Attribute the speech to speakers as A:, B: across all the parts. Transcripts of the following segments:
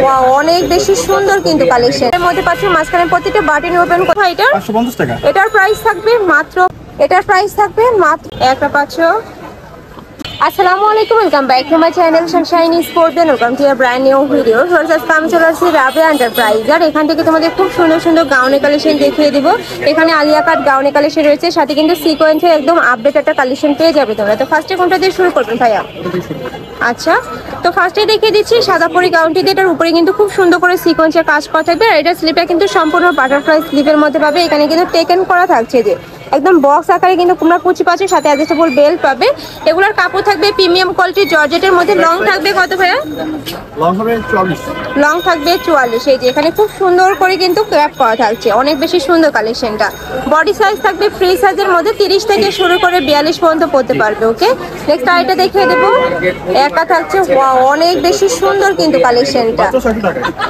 A: Wow, অনেক বেশি সুন্দর কিন্তু কালেকশন। এর মধ্যে পাচ্ছ মাঝখানে প্রত্যেকটা বাটন ওপেন করা। এটা
B: 550 টাকা।
A: এটার প্রাইস থাকবে মাত্র একটা পাচ্ছ। আসসালামু আলাইকুম, welcome back to my channel sunshine sport and welcome to a brand new video. আজকে আমি চলে আসছি রাবিয়া এন্টারপ্রাইজ, আর এখান থেকে তোমাদের খুব সুন্দর সুন্দর গাউনের কালেকশন দেখিয়ে দিব। এখানে আলিয়া কাট গাউনের কালেকশন রয়েছে, সাথে কিন্তু সিকোয়েন্সের একদম আপডেট একটা কালেকশন পেয়ে যাবে তোমরা। তো ফার্স্টে কোনটা দিয়ে শুরু করবেন ভাইয়া? আচ্ছা, তো ফার্স্টে দেখিয়ে দিচ্ছি সাদা পরি গাউনটি দিয়ে। এটার উপরে কিন্তু খুব সুন্দর করে সিকোয়েন্সের কাজ করা থাকবে, আর এটা স্লিপটা কিন্তু সম্পূর্ণ বাটারফ্লাই স্লিপের মধ্যে পাবে। এখানে কিন্তু টেকেন করা থাকছে যে একদম বক্স আকারে কিন্তু তোমরা কুচি পাচ্ছ, সাথে অ্যাডজাস্টেবল বেল্ট পাবে। এগুলোর কাপড় থাকবে প্রিমিয়াম কোয়ালিটি জর্জেটের মধ্যে। লং থাকবে কত ভাইয়া?
B: লং হবে 44।
A: লং থাকবে 44। এই যে এখানে খুব সুন্দর করে কিন্তু ক্র্যাপ করা থাকছে, অনেক বেশি সুন্দর কালেকশনটা। বডি সাইজ থাকবে ফ্রি সাইজের মধ্যে, 30 থেকে শুরু করে 42 পর্যন্ত পড়তে পারবে। ওকে, নেক্সট আইটা দেখিয়ে দেবো। একা থাকছে, ওয়াও, অনেক বেশি সুন্দর কিন্তু কালেকশনটা।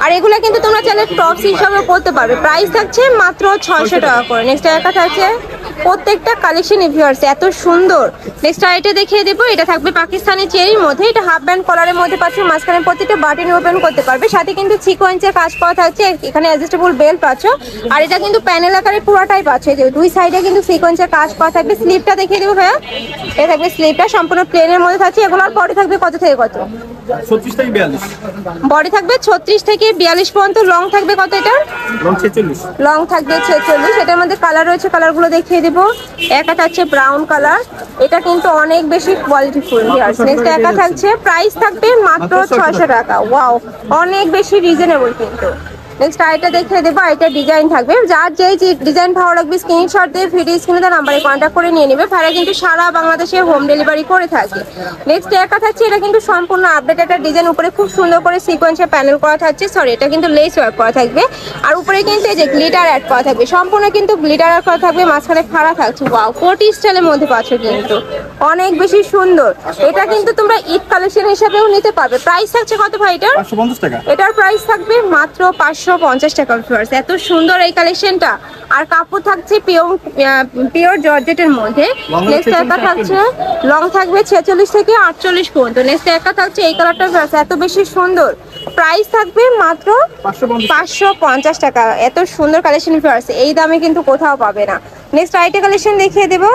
A: আর এগুলো কিন্তু তোমরা চাইলে টপস হিসাবে পড়তে পারবে। প্রাইস থাকছে মাত্র 600 টাকা করে। নেক্সট একা থাকছে প্রত্যেকটা কালেকশন ভিউয়ার্স এত সুন্দর। নেক্সট আইটা দেখিয়ে দেবো। এটা থাকবে পাকিস্তানি চেরির মধ্যে, এটা হাফ ব্যান্ড কলারের মধ্যে পাচ্ছ, মাঝখানে প্রত্যেকটা বাটন ওপেন করতে পারবে, সাথে কিন্তু সিকোয়েন্সের কাজ করা থাকছে। এখানে অ্যাডজাস্টেবল বেল্ট পাচ্ছ, আর এটা কিন্তু প্যানেল আকারে পুরোটাই পাচ্ছ। যে দুই সাইডে কিন্তু সিকোয়েন্সের কাজ করা থাকবে। স্লিপটা দেখিয়ে দেবো ভাইয়া। এটা থাকবে স্লিপটা সম্পূর্ণ প্লেনের মধ্যে থাকছে। এগুলোর বডি থাকবে কত থেকে কত?
B: 36 থেকে 42।
A: বডি থাকবে 36 থেকে 42 পর্যন্ত। লং থাকবে কত? এটা
B: লং 46।
A: লং থাকবে 46। এটার মধ্যে কালার রয়েছে, কালারগুলো দেখিয়ে দেবো। একটা থাকছে ব্রাউন কালার, এটা কিন্তু অনেক বেশি কোয়ালিটিফুল। নেক্সট একা থাকছে, প্রাইস থাকবে মাত্র 600 টাকা। ওয়াও, অনেক বেশি রিজনেবল কিন্তু। নেক্সট আইটা দেখিয়ে দেবো। আইটা ডিজাইন থাকবে, যার যেই ডিজাইন ভালো লাগবে স্ক্রিনশট দিয়ে ভিডিও স্ক্রিনে তার নাম্বারে কন্ট্যাক্ট করে নিয়ে নেবে। ভাড়া কিন্তু সারা বাংলাদেশে হোম ডেলিভারি করে থাকে। নেক্সট একা থাকছে, এটা কিন্তু সম্পূর্ণ আপডেট একটা ডিজাইন। উপরে খুব সুন্দর করে সিকোয়েন্সের প্যানেল করা থাকছে, সরি এটা কিন্তু লেস ওয়ার্ক করা থাকবে। আর উপরে কিন্তু এই যে গ্লিটার অ্যাড করা থাকবে, সম্পূর্ণ কিন্তু গ্লিটার অ্যাড করা থাকবে, মাঝখানে ফাড়া থাকছে। ওয়াও, কোটি স্টাইলের মধ্যে পাচ্ছ কিন্তু, অনেক বেশি সুন্দর। এটা কিন্তু তোমরা ঈদ কালেকশন হিসেবেও নিতে পারবে। প্রাইস থাকছে কত ভাই এটার?
B: 550 টাকা।
A: এটার প্রাইস থাকবে মাত্র 550 টাকা। এত সুন্দর এই কালেকশনটা। আর কাপড় থাকছে পিওর জর্জেটের মধ্যে। নেক্সট একা থাকছে, লং থাকবে 46 থেকে 48 পর্যন্ত। নেক্সট একা থাকছে এই কালারটা, এত বেশি সুন্দর। প্রাইস থাকবে মাত্র 550 টাকা। এত সুন্দর কালেকশন এই দামে কিন্তু কোথাও পাবে না। নেক্সট আইটা কালেকশন দেখিয়ে দেবো।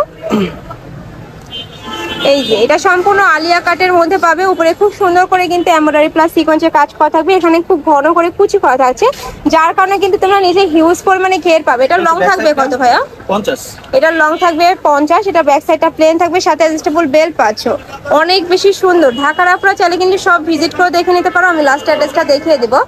A: এই যে এটা সম্পূর্ণ আলিয়া কাটের মধ্যে পাবে। উপরে খুব সুন্দর করে কিন্তু এমব্রয়ডারি প্লাস সিকোয়েন্সের কাজ করা থাকবে। এখানে খুব ঘন করে কুচি করা থাকছে, যার কারণে কিন্তু তোমরা নিজে হিউজ পরিমাণে ঘের পাবে। এটা লং থাকবে কত ভাইয়া?
B: 50।
A: এটা লং থাকবে 50। এটা ব্যাক সাইডটা প্লেন থাকবে, সাথে অ্যাডজাস্টেবল বেল্ট পাচ্ছ। অনেক বেশি সুন্দর। ঢাকার আপনারা চাইলে কিন্তু সব ভিজিট করে দেখে নিতে পারো। আমি লাস্ট অ্যাড্রেসটা দেখিয়ে দেবো।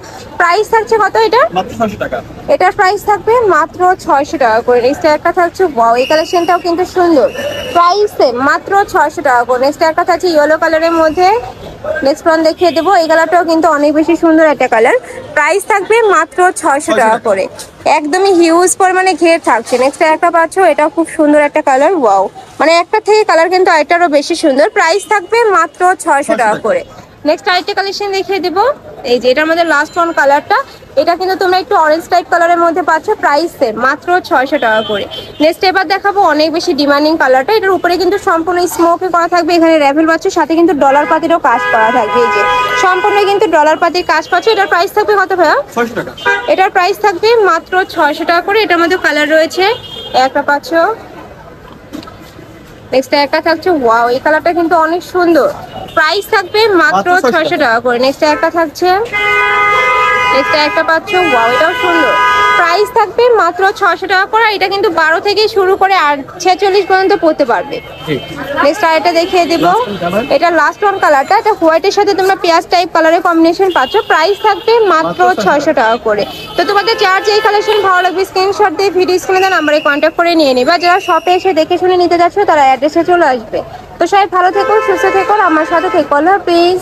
A: প্রাইস থাকছে কত এটা?
B: মাত্র 600 টাকা।
A: এটার প্রাইস থাকবে মাত্র 600 টাকা করে। নেক্সট একটা থাকছে, ওয়াও, এই কালেকশনটাও কিন্তু সুন্দর। প্রাইস মাত্র 600 টাকা করে। নেক্সট একটা থাকছে ইয়েলো কালারের মধ্যে। নেক্সট ওয়ান দেখিয়ে দেবো। এই কালারটাও কিন্তু অনেক বেশি সুন্দর একটা কালার। প্রাইস থাকবে মাত্র 600 টাকা করে। একদমই হিউজ পরিমাণে ঘের থাকছে। নেক্সট একটা পাচ্ছ, এটাও খুব সুন্দর একটা কালার। ওয়াও, মানে একটা থেকে কালার কিন্তু আরেকটারও বেশি সুন্দর। প্রাইস থাকবে মাত্র 600 টাকা করে। নেক্সট আরেকটা কালেকশন দেখিয়ে দেবো। এই যে এটার মধ্যে লাস্ট ওয়ান কালারটা, এটা কিন্তু তোমরা একটু অরেঞ্জ টাইপ কালারের মধ্যে পাচ্ছ। প্রাইস মাত্র 600 টাকা করে। নেক্সট এবার দেখাবো অনেক বেশি ডিমান্ডিং কালারটা। এটার উপরে কিন্তু সম্পূর্ণ স্মোকে করা থাকবে, এখানে র্যাভেল পাচ্ছ, সাথে কিন্তু ডলার পাতিরও কাজ করা থাকবে। এই যে সম্পূর্ণ কিন্তু ডলার পাতির কাজ পাচ্ছ। এটার প্রাইস থাকবে কত ভাইয়া?
B: 600 টাকা।
A: এটার প্রাইস থাকবে মাত্র 600 টাকা করে। এটার মধ্যে কালার রয়েছে, একটা পাচ্ছ। নেক্সট একটা থাকছে, ওয়াও, এই কালারটা কিন্তু অনেক সুন্দর। প্রাইস থাকবে মাত্র 600 টাকা করে। নেক্সট একটা থাকছে, নেক্সট একটা পাচ্ছ, ওয়াও, এটাও সুন্দর। প্রাইস থাকবে মাত্র 600 টাকা করে। এটা কিন্তু 12 থেকে শুরু করে 46 পর্যন্ত পড়তে পারবে। নেক্সট আরেকটা দেখিয়ে দেবো। এটা লাস্ট ওয়ান কালারটা, এটা হোয়াইটের সাথে তোমরা পেঁয়াজ টাইপ কালারের কম্বিনেশন পাচ্ছ। প্রাইস থাকবে মাত্র 600 টাকা করে। তো তোমাদের যার যেই কালেকশন ভালো লাগবে স্ক্রিনশট দিয়ে ভিডিও স্ক্রিনে নাম্বারে কন্ট্যাক্ট করে নিয়ে নেবা। যারা শপে এসে দেখে শুনে নিতে যাচ্ছ তারা অ্যাড্রেসে চলে আসবে। তো সবাই ভালো থেকো, সুস্থ থেকো, আমার সাথে থেকো। আল্লাহ হাফেজ।